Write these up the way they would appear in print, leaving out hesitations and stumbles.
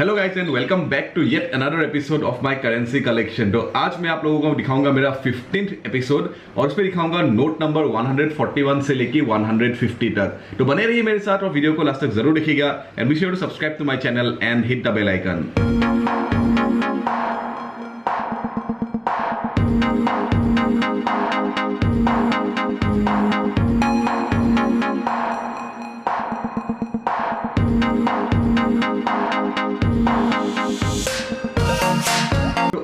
Hello guys and welcome back to yet another episode of my currency collection. तो आज मैं आप लोगों को दिखाऊंगा मेरा 15th एपिसोड और उस पर दिखाऊंगा नोट नंबर 141 से लेके 150 तक। तो बने रहिए मेरे साथ और वीडियो को लास्ट तक जरूर देखिएगा and be sure to subscribe to my channel and hit the bell icon.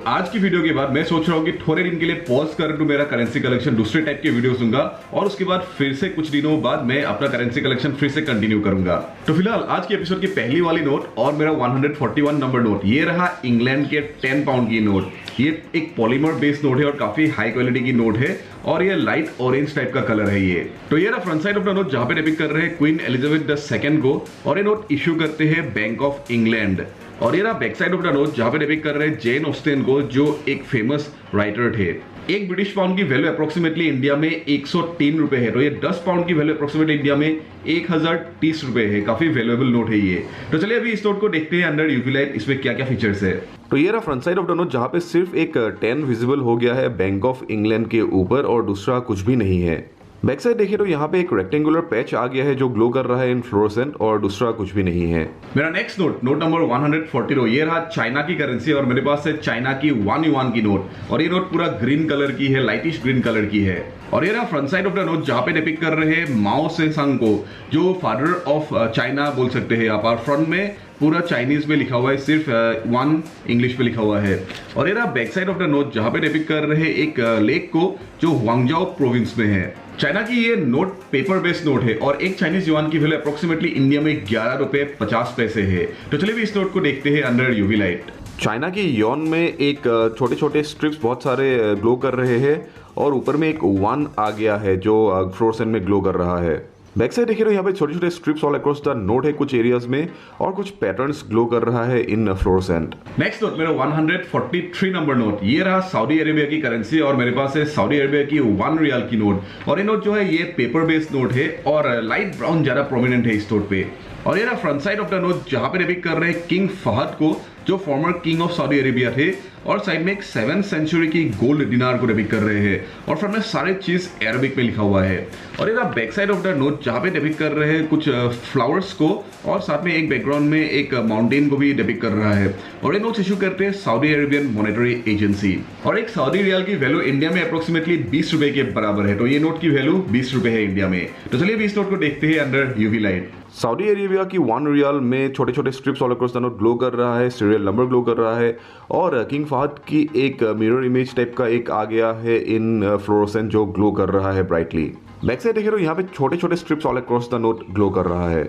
आज की वीडियो के बाद मैं सोच रहा हूँ कि थोड़े दिन के लिए पॉज कर दूं मेरा करेंसी कलेक्शन, दूसरे टाइप के वीडियोस दूंगा और उसके बाद फिर से कुछ दिनों बाद मैं अपना करेंसी कलेक्शन फिर से कंटिन्यू करूंगा। तो फिलहाल आज की एपिसोड की पहली वाली नोट और मेरा 141 नंबर नोट, ये रहा इंग्लैंड के 10 पाउंड की नोट। ये एक पॉलीमर बेस्ड नोट है और काफी हाई क्वालिटी की नोट है और ये लाइट ऑरेंज टाइप का कलर है ये। तो ये रहा front side of the note जहां पे डिपिक्ट कर रहे हैं क्वीन एलिजाबेथ II को और ये नोट इश्यू करते हैं बैंक ऑफ इंग्लैंड। और ये रहा back side of the note जहां पे डिपिक्ट कर रहे हैं जेन ऑस्टेन को, जो एक फेमस राइटर थे। एक ब्रिटिश पाउंड की वैल्यू अप्रोक्सीमेटली इंडिया में 103 रुपए है, तो ये 10 पाउंड की वैल्यू अप्रोक्सीमेटली इंडिया में 1030 रुपए है। काफी वैल्यूएबल नोट है ये। तो चलिए अभी इस नोट को देखते हैं अंडर यूवी लाइट इसमें क्या क्या फीचर्स है। तो ये रहा front side of the note जहां पे सिर्फ एक 10 विजिबल हो गया है बैंक ऑफ इंग्लैंड के ऊपर और दूसरा कुछ भी नहीं है। बैक साइड देखिए तो यहाँ पे एक रेक्टेंगुलर पैच आ गया है जो ग्लो कर रहा है इन फ्लोरोसेंट और दूसरा कुछ भी नहीं है। मेरा नेक्स्ट नोट, नोट नंबर 142, ये रहा चाइना की करेंसी और मेरे पास है चाइना की 1 युआन की नोट और ये नोट पूरा ग्रीन कलर की है, लाइटिश ग्रीन कलर की है। और ये रहा front side of the note जहां पे डिपिक्ट कर रहे हैं माओ सेतुंग को, जो फादर ऑफ चाइना बोल सकते हैं आप। और फ्रंट में पूरा चाइनीज में लिखा हुआ है, सिर्फ 1 इंग्लिश पे लिखा हुआ है। और ये रहा back side of the note जहां पे डिपिक्ट कर रहे हैं एक लेक को जो हुआंगजाओ प्रोविंस में है। चाइना की ये नोट पेपर बेस्ड नोट है और एक चाइनीज युआन की वैल्यू अप्रोक्सीमेटली इंडिया में 11 रुपए 50 पैसे है। तो चलिए भी इस नोट को देखते हैं अंडर यूवी लाइट। चाइना की यॉन में एक छोटे छोटे स्ट्रिप्स बहुत सारे ग्लो कर रहे हैं और ऊपर में एक 1 आ गया है जो फ्लोरोसेंट में ग्लो कर रहा है। बैक साइड देखिए तो यहाँ पे छोटे छोटे strips all across the note है कुछ एरियाज में और कुछ पैटर्न्स ग्लो कर रहा है इन फ्लोरोसेंट। नेक्स्ट नोट मेरा 143 नंबर नोट, ये रहा सऊदी अरेबिया की करेंसी और मेरे पास है सऊदी अरेबिया की 1 रियाल की नोट। और ये नोट जो है ये पेपर बेस्ड नोट है और लाइट ब्राउन ज्यादा प्रोमिनेंट है इस नोट पे। और ये रहा front side of the note जहां पे डिपिक्ट कर रहे हैं किंग फहद को, जो farmer king of Saudi Arabia थे। और साइड में एक 7th सेंचुरी की गोल्ड दिनार को डिपिक्ट कर रहे हैं और फ्रंट में सारे चीज अरबिक में लिखा हुआ है। और ये रहा back side of the note जहां पे डिपिक्ट कर रहे हैं कुछ फ्लावर्स को और साथ में एक बैकग्राउंड में एक माउंटेन को भी डिपिक्ट कर रहा है। और ये नोट्स इशू करते हैं सऊदी अरेबियन मॉनेटरी एजेंसी। और एक सऊदी रियाल की वैल्यू इंडिया में अप्रोक्सीमेटली 20 रुपए के बराबर है, तो ये नोट की वैल्यू 20 रुपए है इंडिया में। तो चलिए इस नोट को देखते हैं under UV light. Saudi Arabia की 1 रियाल में छोटे छोटे strips all across the note glow कर रहा है, सीरियल नंबर ग्लो कर रहा है और किंग फहद की एक मिरर इमेज टाइप का एक आ गया है इन फ्लोरोसेंट जो ग्लो कर रहा है ब्राइटली। बैक साइड देखे तो यहाँ पे छोटे छोटे strips all across the note glow कर रहा है।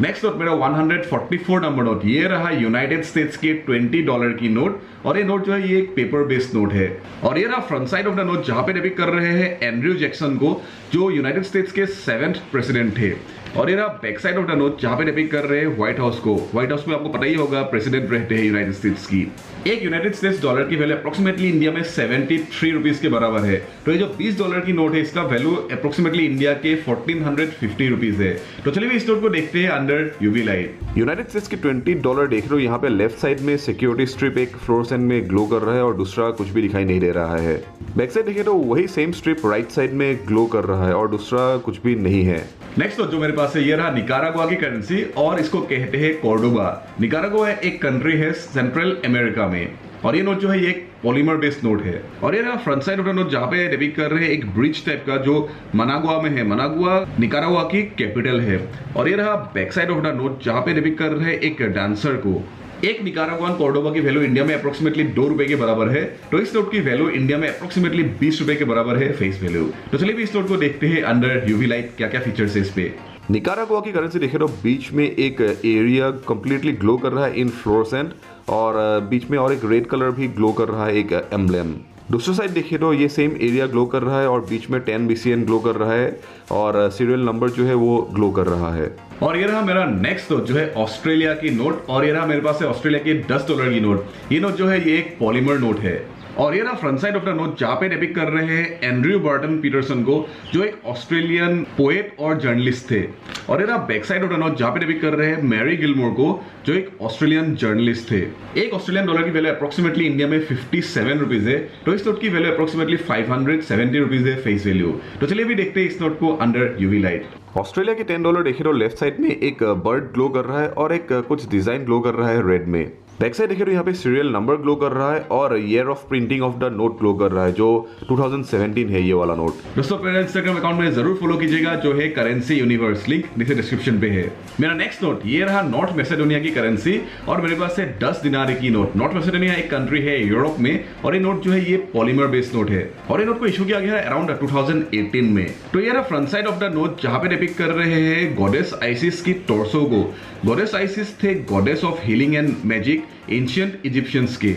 नेक्स्ट नोट मेरा 144 नंबर नोट, ये रहा यूनाइटेड स्टेट्स के $20 की नोट और ये नोट जो है ये एक पेपर बेस्ड नोट है। और ये रहा front side of the note जहां पे डिपिक्ट कर रहे हैं एंड्रयू जैक्सन को, जो यूनाइटेड स्टेट्स के 7th प्रेसिडेंट थे। और ये रहा back side of the note जहां पे डिपिक्ट कर रहे हैं व्हाइट हाउस को। व्हाइट हाउस में आपको पता ही होगा प्रेसिडेंट रहते हैं यूनाइटेड स्टेट्स की। एक यूनाइटेड स्टेट्स डॉलर की वैल्यू अप्रोक्सीमेटली इंडिया में 73 रुपीज के बराबर है, तो ये जो $20 की नोट है इसका वैल्यू अप्रोक्सीमेटली इंडिया के 1450 रुपीज है। तो चलिए इस नोट को देखते हैं under UV light. United states के $20 देख रहे हो, यहाँ पे लेफ्ट साइड में सिक्योरिटी स्ट्रिप एक फ्लोरोसेंट में ग्लो कर रहा है और दूसरा कुछ भी दिखाई नहीं दे रहा है। बैक साइड देखिए तो वही सेम स्ट्रिप राइट साइड में ग्लो कर रहा है और दूसरा कुछ भी नहीं है। नेक्स्ट नोट जो मेरे पास है ये रहा निकारागुआ की करेंसी और इसको कहते हैं कॉर्डोबा। निकारागुआ एक कंट्री है सेंट्रल अमेरिका में और ये नोट जो है ये एक पॉलीमर बेस्ड नोट है। और ये रहा front side of the note जहां पे डिपिक्ट कर रहे हैं एक ब्रिज टाइप का जो मनागुआ में है। मनागुआ निकारागुआ की कैपिटल है। और ये रहा back side of the note जहां पे डिपिक्ट कर रहे हैं एक डांसर को। एक निकारागुआन कॉर्डोबा की वैल्यू इंडिया में अप्रोक्सीमेटली 2 रुपए के बराबर है, तो इस नोट की वैल्यू इंडिया में अप्रोक्सीमेटली 20 रुपए के बराबर है फेस वैल्यू। तो चलिए भी इस नोट को देखते हैं अंडर यूवी लाइट क्या क्या फीचर्स है इस पे। निकारागुआ की करेंसी देखे तो बीच में एक एरिया कंप्लीटली ग्लो कर रहा है इन फ्लोरोसेंट और बीच में और एक रेड कलर भी ग्लो कर रहा है एक एम्ब्लेम। दूसरी साइड देखिए तो ये सेम एरिया ग्लो कर रहा है और बीच में 10 BCN ग्लो कर रहा है और सीरियल नंबर जो है वो ग्लो कर रहा है। और ये रहा मेरा नेक्स्ट नोट जो है ऑस्ट्रेलिया की नोट और ये रहा मेरे पास है ऑस्ट्रेलिया की $10 की नोट। ये नोट जो है ये एक पॉलीमर नोट है और ये रहा front side of the note जहां पे डिपिक्ट कर रहे हैं एंड्रयू बर्टन पीटरसन को, जो एक ऑस्ट्रेलियन पोएट और जर्नलिस्ट थे। और ये रहा back side of the note जहां पे डिपिक्ट कर रहे हैं मैरी गिलमोर को, जो एक ऑस्ट्रेलियन जर्नलिस्ट थे। एक ऑस्ट्रेलियन डॉलर की वैल्यू अप्रोक्सीमेटली इंडिया में 57 रुपीज है, तो इस नोट की वैल्यू अप्रोक्सीमेटली 570 रुपीज है फेस वैल्यू। तो चलिए भी देखते हैं इस नोट को अंडर यूवी लाइट। ऑस्ट्रेलिया के $10 देखे तो लेफ्ट साइड में एक बर्ड ग्लो कर रहा है और एक कुछ डिजाइन ग्लो कर रहा है रेड में। बैक साइड देखे तो यहाँ पे सीरियल नंबर ग्लो कर रहा है और year of printing of the note glow कर रहा है, जो 2017 है ये वाला नोट। दोस्तों मेरा इंस्टाग्राम अकाउंट में जरूर फॉलो कीजिएगा, जो है करेंसी यूनिवर्स, लिंक नीचे डिस्क्रिप्शन पे है। मेरा नेक्स्ट नोट ये रहा नॉर्थ मैसेडोनिया की करेंसी और मेरे पास है 10 दिनार की नोट। नॉर्थ मैसेडोनिया एक कंट्री है यूरोप में और ये नोट जो है ये पॉलीमर बेस्ड नोट है और ये नोट को इशू किया गया है अराउंड 2018 में। तो ये रहा front side of the note जहां पे डिपिक्ट कर रहे हैं गॉडेस आइसिस की टोर्सो को। गॉडेस आइसिस थे goddess of healing and magic ancient Egyptians के।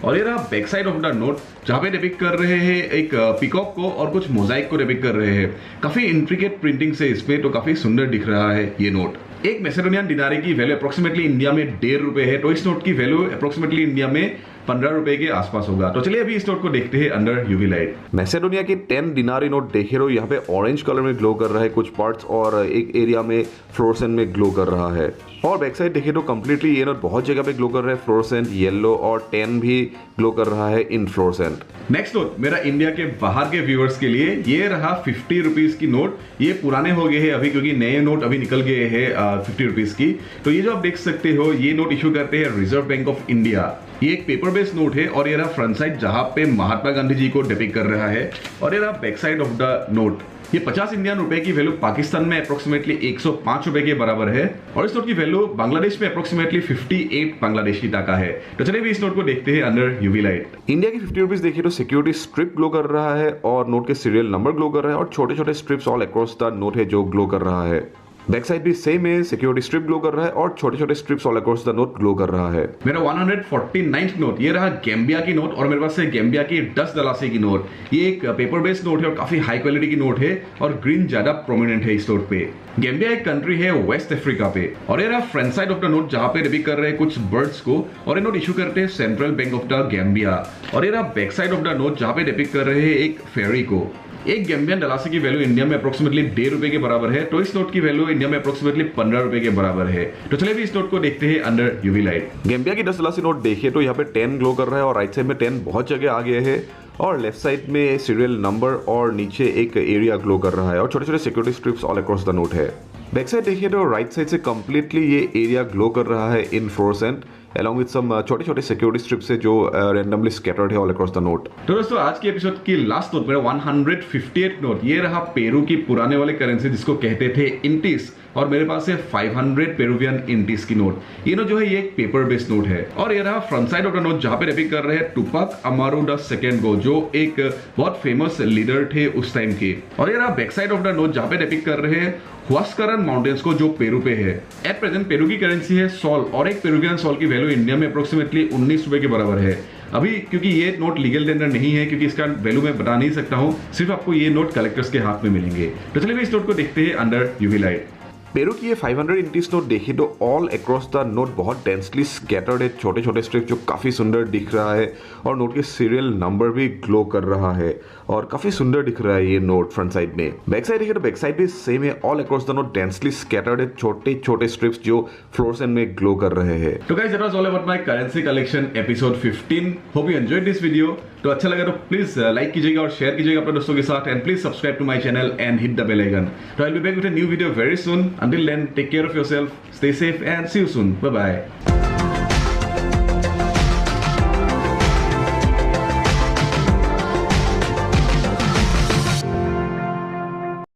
और ये रहा back side of the note जहां पे डिपिक्ट कर रहे हैं एक पिकॉक को और कुछ मोजाइक को डिपिक्ट कर रहे हैं। काफी इंट्रिकेट प्रिंटिंग से इसमें, तो काफी सुंदर दिख रहा है ये नोट। एक मैसेडोनियन दिनारे की वैल्यू अप्रोक्सीमेटली इंडिया में ₹1.5 है, तो इस नोट की वैल्यू अप्रोक्सीमेटली इंडिया में ₹15 के आसपास होगा। तो चलिए अभी इस नोट को देखते हैं अंडर यूवी लाइट। मैसेडोनिया के 10 दिनारी नोट देखे रहो, यहाँ पे ऑरेंज कलर में ग्लो कर रहा है कुछ पार्ट्स और एक एरिया में फ्लोरोसेंट में ग्लो कर रहा है। और बैक साइड देखे तो कंप्लीटली ये नोट बहुत जगह पे ग्लो कर रहा है, फ्लोरोसेंट, येलो और 10 भी ग्लो कर रहा है इन फ्लोरोसेंट। नेक्स्ट नोट मेरा इंडिया के बाहर के व्यूअर्स के लिए ये रहा 50 रुपीज की नोट। ये पुराने हो गए हैं अभी, क्योंकि नए नोट अभी निकल गए हैं 50 रुपीज की। तो ये जो आप देख सकते हो ये नोट इशू करते हैं रिजर्व बैंक ऑफ इंडिया। ये एक पेपर बेस्ड नोट है और ये रहा फ्रंट साइड जहां पे महात्मा गांधी जी को डिपिक्ट कर रहा है और ये रहा back side of the note. ये 50 इंडियन रुपए की वैल्यू पाकिस्तान में अप्रोक्सीमेटली 105 रुपए के बराबर है और इस नोट की वैल्यू बांग्लादेश में अप्रोक्सीमेटली 58 बांग्लादेशी टाका है। तो चलिए भी इस नोट को देखते हैं अंडर यूवी लाइट। इंडिया की 50 रुपीज देखिए तो सिक्योरिटी स्ट्रिप ग्लो कर रहा है और नोट के सीरियल नंबर ग्लो कर रहा है और छोटे छोटे strips all across the note है जो ग्लो कर रहा है। बैक साइड भी सेम है, सिक्योरिटी स्ट्रिप ग्लो कर रहा है और छोटे छोटे strips all across the note glow कर रहा है। मेरा 149th नोट ये रहा गैम्बिया की नोट और मेरे पास है गैम्बिया की 10 दलासी की नोट। ये एक पेपर बेस्ड नोट है और काफी हाई क्वालिटी की नोट है और ग्रीन ज्यादा प्रोमिनेंट है इस नोट पे। गैम्बिया एक कंट्री है वेस्ट अफ्रीका पे और ये रहा front side of the note जहां पे डिपिक्ट कर रहे हैं कुछ बर्ड्स को और ये नोट इशू करते हैं central bank of the Gambia. और ये रहा back side of the note जहां पे डिपिक्ट कर रहे हैं एक फेरी को। एक गैम्बियन डलासी की वैल्यू इंडिया में अप्रोक्सीमेटली ₹1.5 के बराबर है, तो इस नोट की वैल्यू इंडिया में अप्रोक्सीमेटली ₹15 के बराबर है। तो चलिए भी इस नोट को देखते हैं अंडर यूवी लाइट। गैम्बिया की 10 डलासी नोट देखिए तो यहाँ पे 10 ग्लो कर रहा है और राइट साइड में 10 बहुत जगह आ गए हैं और लेफ्ट साइड में सीरियल नंबर और नीचे एक एरिया ग्लो कर रहा है और छोटे छोटे security strips all across the note है। बैक साइड देखिए तो राइट साइड से कंप्लीटली ये एरिया ग्लो कर रहा है इन फ्लोरोसेंट along with some छोटे छोटे सिक्योरिटी स्ट्रिप्स है जो रैंडमली स्कैटर्ड है ऑल अक्रॉस द नोट। तो दोस्तों आज के एपिसोड की लास्ट नोट मेरा 158th नोट ये रहा पेरू की पुराने वाले करेंसी जिसको कहते थे इंटीस और मेरे पास है 500 पेरुवियन इंटीस की नोट। ये नोट जो है ये एक पेपर बेस्ड नोट है और ये रहा front side of the note जहां पे डिपिक्ट कर रहे हैं टुपाक अमारू द सेकंड को, जो एक बहुत फेमस लीडर थे उस टाइम के। और ये रहा back side of the note जहां पे डिपिक्ट कर रहे हैं हुआस्कारन माउंटेन्स को, जो पेरू पे है। एट प्रेजेंट पेरू की करेंसी है सॉल और एक पेरुवियन सॉल की वैल्यू इंडिया में अप्रोक्सीमेटली ₹19 के बराबर है। अभी क्योंकि ये नोट लीगल टेंडर नहीं है, क्योंकि इसका वैल्यू मैं बता नहीं सकता हूं, सिर्फ आपको ये नोट कलेक्टर्स के हाथ में मिलेंगे। तो चलिए इस नोट को देखते हैं अंडर यूवी लाइट। पेरू की ये 500 इंटीस नोट देखिए तो ऑल अक्रॉस द नोट बहुत डेंसली स्कैटर्ड है, छोटे छोटे स्ट्रिप जो काफी सुंदर दिख रहा है और नोट के सीरियल नंबर भी ग्लो कर रहा है और काफी सुंदर दिख रहा है ये नोट फ्रंट साइड में। बैक साइड देखिए तो बैक साइड भी सेम है, all across the note densely scattered है, छोटे छोटे स्ट्रिप्स जो फ्लोरोसेंट में ग्लो कर रहे हैं। तो guys that was all about my currency collection episode 15। Hope you enjoyed this video. तो अच्छा लगा तो प्लीज लाइक कीजिएगा और शेयर कीजिएगा अपने दोस्तों के साथ and please subscribe to my channel and hit the bell icon. तो I will be back with a new video very soon. Until then, take care of yourself, stay safe and see you soon. Bye bye.